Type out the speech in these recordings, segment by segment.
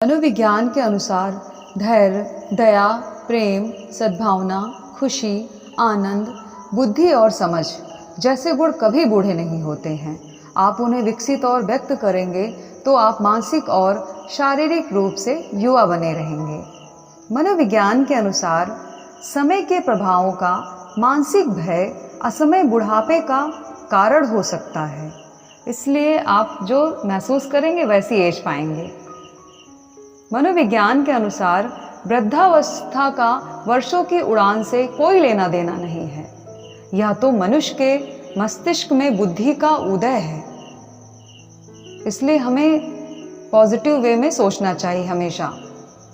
मनोविज्ञान के अनुसार धैर्य, दया, प्रेम, सद्भावना, खुशी, आनंद, बुद्धि और समझ जैसे गुण कभी बूढ़े नहीं होते हैं। आप उन्हें विकसित और व्यक्त करेंगे तो आप मानसिक और शारीरिक रूप से युवा बने रहेंगे। मनोविज्ञान के अनुसार समय के प्रभावों का मानसिक भय असमय बुढ़ापे का कारण हो सकता है, इसलिए आप जो महसूस करेंगे वैसी एज पाएंगे। मनोविज्ञान के अनुसार वृद्धावस्था का वर्षों की उड़ान से कोई लेना देना नहीं है। यह तो मनुष्य के मस्तिष्क में बुद्धि का उदय है, इसलिए हमें पॉजिटिव वे में सोचना चाहिए हमेशा।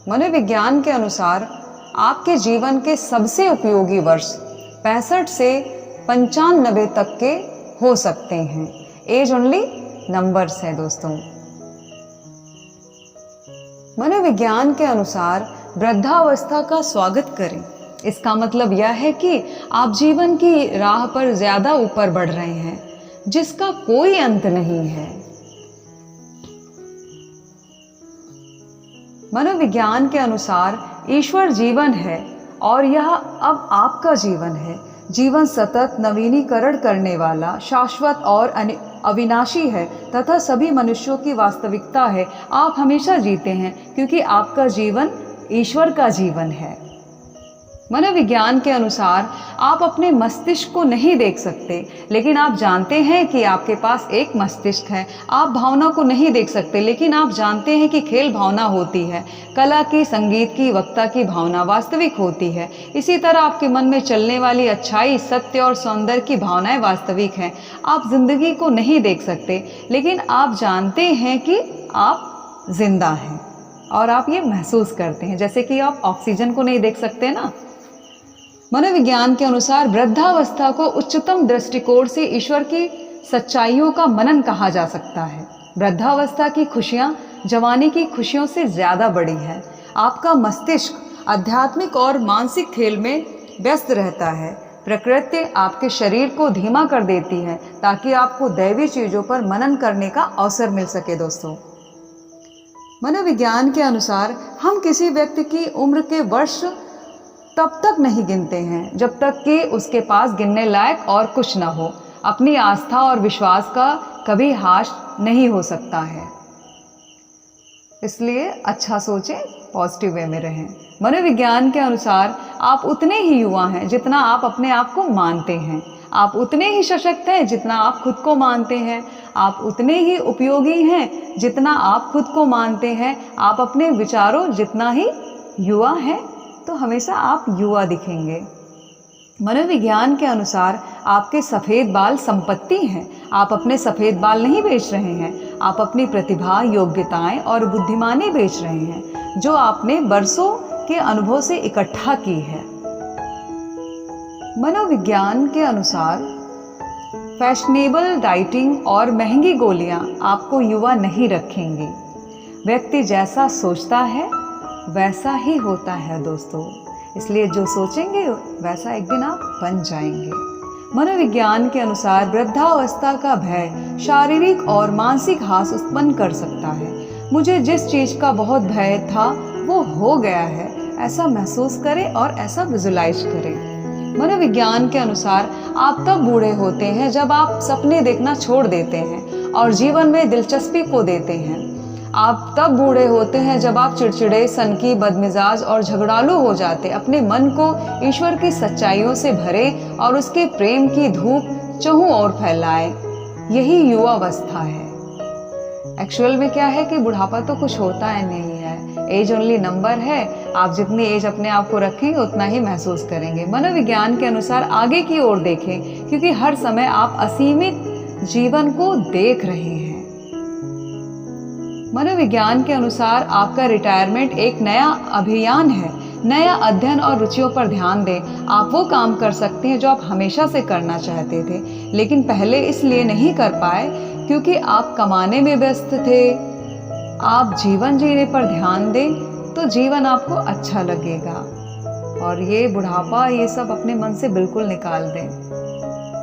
मनोविज्ञान के अनुसार आपके जीवन के सबसे उपयोगी वर्ष 65 से 95 तक के हो सकते हैं। एज ओनली नंबर्स है दोस्तों। मनोविज्ञान के अनुसार वृद्धावस्था का स्वागत करें। इसका मतलब यह है कि आप जीवन की राह पर ज्यादा ऊपर बढ़ रहे हैं, जिसका कोई अंत नहीं है। मनोविज्ञान के अनुसार ईश्वर जीवन है और यह अब आपका जीवन है। जीवन सतत नवीनीकरण करने वाला, शाश्वत और अविनाशी है तथा सभी मनुष्यों की वास्तविकता है। आप हमेशा जीते हैं क्योंकि आपका जीवन ईश्वर का जीवन है। मनोविज्ञान के अनुसार आप अपने मस्तिष्क को नहीं देख सकते, लेकिन आप जानते हैं कि आपके पास एक मस्तिष्क है। आप भावना को नहीं देख सकते, लेकिन आप जानते हैं कि खेल भावना होती है। कला की, संगीत की, वक्ता की भावना वास्तविक होती है। इसी तरह आपके मन में चलने वाली अच्छाई, सत्य और सौंदर्य की भावनाएं वास्तविक हैं। आप जिंदगी को नहीं देख सकते, लेकिन आप जानते हैं कि आप जिंदा हैं और आप ये महसूस करते हैं, जैसे कि आप ऑक्सीजन को नहीं देख सकते ना। मनोविज्ञान के अनुसार वृद्धावस्था को उच्चतम दृष्टिकोण से ईश्वर की सच्चाइयों का मनन कहा जा सकता है। वृद्धावस्था की खुशियां जवानी की खुशियों से ज्यादा बड़ी है। आपका मस्तिष्क आध्यात्मिक और मानसिक खेल में व्यस्त रहता है। प्रकृति आपके शरीर को धीमा कर देती है ताकि आपको दैवी चीजों पर मनन करने का अवसर मिल सके दोस्तों। मनोविज्ञान के अनुसार हम किसी व्यक्ति की उम्र के वर्ष तब तक नहीं गिनते हैं जब तक कि उसके पास गिनने लायक और कुछ ना हो। अपनी आस्था और विश्वास का कभी हाश नहीं हो सकता है, इसलिए अच्छा सोचें, पॉजिटिव वे में रहें। मनोविज्ञान के अनुसार आप उतने ही युवा हैं जितना आप अपने आप को मानते हैं। आप उतने ही सशक्त हैं जितना आप खुद को मानते हैं। आप उतने ही उपयोगी हैं जितना आप खुद को मानते हैं। आप अपने विचारों जितना ही युवा हैं, तो हमेशा आप युवा दिखेंगे। मनोविज्ञान के अनुसार आपके सफ़ेद बाल संपत्ति हैं। आप अपने सफ़ेद बाल नहीं बेच रहे हैं, आप अपनी प्रतिभा, योग्यताएं और बुद्धिमानी बेच रहे हैं जो आपने बरसों के अनुभव से इकट्ठा की है। मनोविज्ञान के अनुसार फैशनेबल डाइटिंग और महंगी गोलियां आपको युवा नहीं रखेंगी। व्यक्ति जैसा सोचता है वैसा ही होता है दोस्तों, इसलिए जो सोचेंगे वैसा एक दिन आप बन जाएंगे। मनोविज्ञान के अनुसार वृद्धावस्था का भय शारीरिक और मानसिक हास उत्पन्न कर सकता है। मुझे जिस चीज का बहुत भय था वो हो गया है, ऐसा महसूस करें और ऐसा विजुलाइज करें। मनोविज्ञान के अनुसार आप तब बूढ़े होते हैं जब आप सपने देखना छोड़ देते हैं और जीवन में दिलचस्पी को देते हैं। आप तब बूढ़े होते हैं जब आप चिड़चिड़े, सनकी, बदमिजाज और झगड़ालू हो जाते। अपने मन को ईश्वर की सच्चाइयों से भरे और उसके प्रेम की धूप चहुं ओर फैलाए। यही युवावस्था है। एक्चुअल में क्या है कि बुढ़ापा तो कुछ होता है नहीं है, एज ओनली नंबर है। आप जितनी एज अपने आप को रखेंगे उतना ही महसूस करेंगे। मनोविज्ञान के अनुसार आगे की ओर देखें, क्योंकि हर समय आप असीमित जीवन को देख रहे हैं। मनोविज्ञान के अनुसार आपका रिटायरमेंट एक नया अभियान है। नया अध्ययन और रुचियों पर ध्यान दें। आप वो काम कर सकते हैं जो आप हमेशा से करना चाहते थे, लेकिन पहले इसलिए नहीं कर पाए क्योंकि आप कमाने में व्यस्त थे। आप जीवन जीने पर ध्यान दें तो जीवन आपको अच्छा लगेगा और ये बुढ़ापा, ये सब अपने मन से बिल्कुल निकाल दें।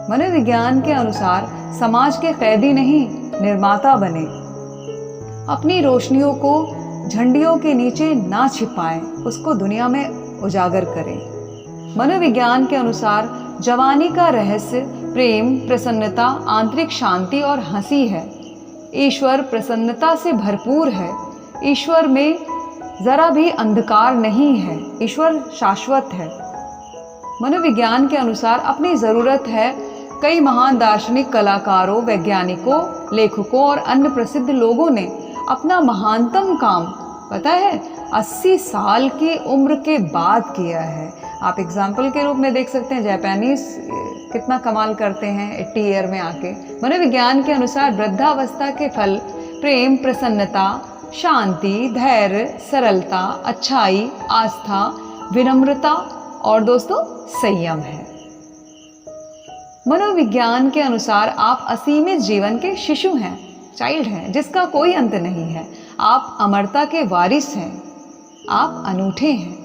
मनोविज्ञान के अनुसार समाज के कैदी नहीं, निर्माता बने। अपनी रोशनियों को झंडियों के नीचे ना छिपाएं, उसको दुनिया में उजागर करें। मनोविज्ञान के अनुसार जवानी का रहस्य प्रेम, प्रसन्नता, आंतरिक शांति और हंसी है। ईश्वर प्रसन्नता से भरपूर है। ईश्वर में जरा भी अंधकार नहीं है। ईश्वर शाश्वत है। मनोविज्ञान के अनुसार अपनी ज़रूरत है कई महान दार्शनिक, कलाकारों, वैज्ञानिकों, लेखकों और अन्य प्रसिद्ध लोगों ने अपना महानतम काम पता है 80 साल की उम्र के बाद किया है। आप एग्जाम्पल के रूप में देख सकते हैं जापानीज कितना कमाल करते हैं 80 ईयर में आके। मनोविज्ञान के अनुसार वृद्धावस्था के फल प्रेम, प्रसन्नता, शांति, धैर्य, सरलता, अच्छाई, आस्था, विनम्रता और दोस्तों संयम है। मनोविज्ञान के अनुसार आप असीमित जीवन के शिशु हैं, चाइल्ड हैं, जिसका कोई अंत नहीं है। आप अमरता के वारिस हैं। आप अनूठे हैं।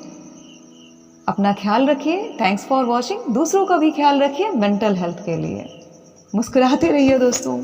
अपना ख्याल रखिए। Thanks for watching. दूसरों का भी ख्याल रखिए मेंटल हेल्थ के लिए। मुस्कुराते रहिए दोस्तों।